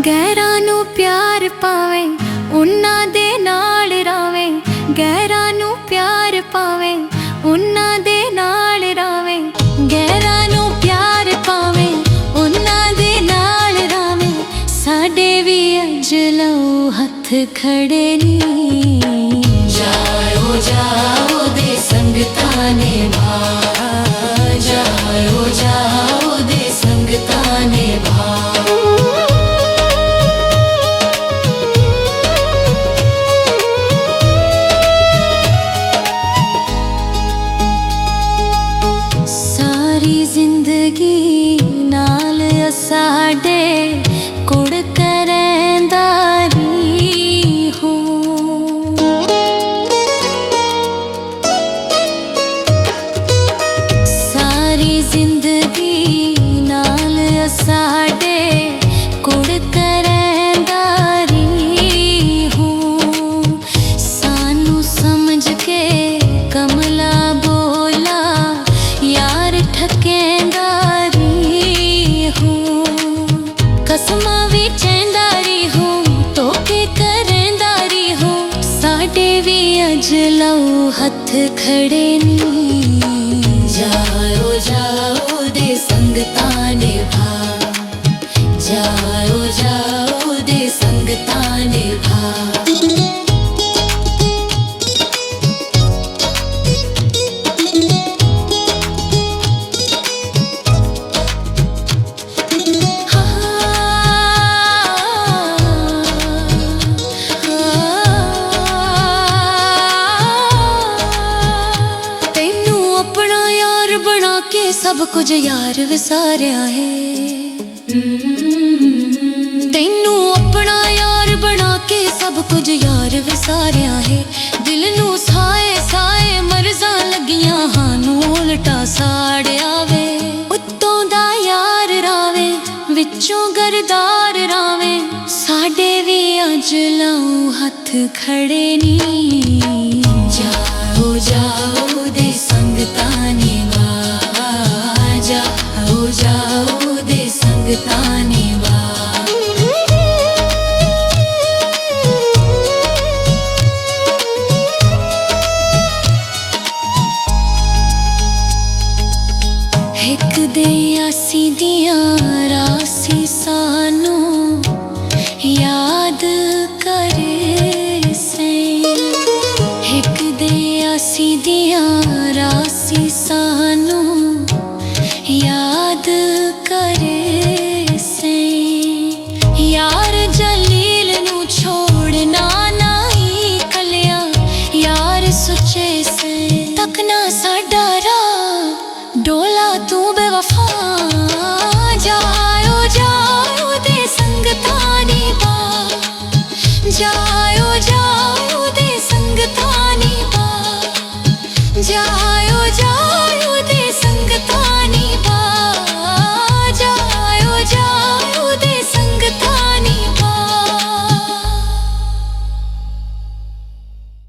गैरां नूं प्यार पावे उन्हां दे नाल रावे, गैरां नूं प्यार पावे उन्हां दे नाल रावे, गैरां नूं प्यार पावे उन्हां दे नाल रावे। साडे भी अज लओ हथ खड़े नी, जाओ जाओ दे संगतां ने भा, जाओ जाओ दे संगतां ने भा। सारी जिंदगी नाल साडे कुड़ करैंदा रही हो, सारी जिंदगी नाल साडे कुड़ करैंदा रही हो। सानू समझ के कमला बोला यार ठकेंदा रही हो, कसमां भी चैंदा रही हो तो के करेंदा रही हो। साडे भी अज लओ हथ खड़े नी, जाओ जाओ दे संगतां ने भा, जाओ जाओ दे संगतां ने भा। सब कुछ यार विसारिया है, तैनू अपना यार बना के सब कुछ यार विसारिया है। दिल नू साए साए मरज़ां लगियां हानू उल्टा साड़िया वे, उत्तों दा यार रावे विचों गरदार रावे। साडे भी अज लाओ हथ खड़े नी, जाओ जाओ दे संगतां ने भा, जाओ जाओ दे संगतां ने भा। एक दे आसी दियां रासी सानू याद करे से, एक दे आसी दियां रासी सानू याद करे से। यार जलील नू छोड़ना नहीं कलिया, यार सुचे से तकना साडा राह डोला तू बेवफा। जाओ जाओ दे संगतां ने भा, जाओ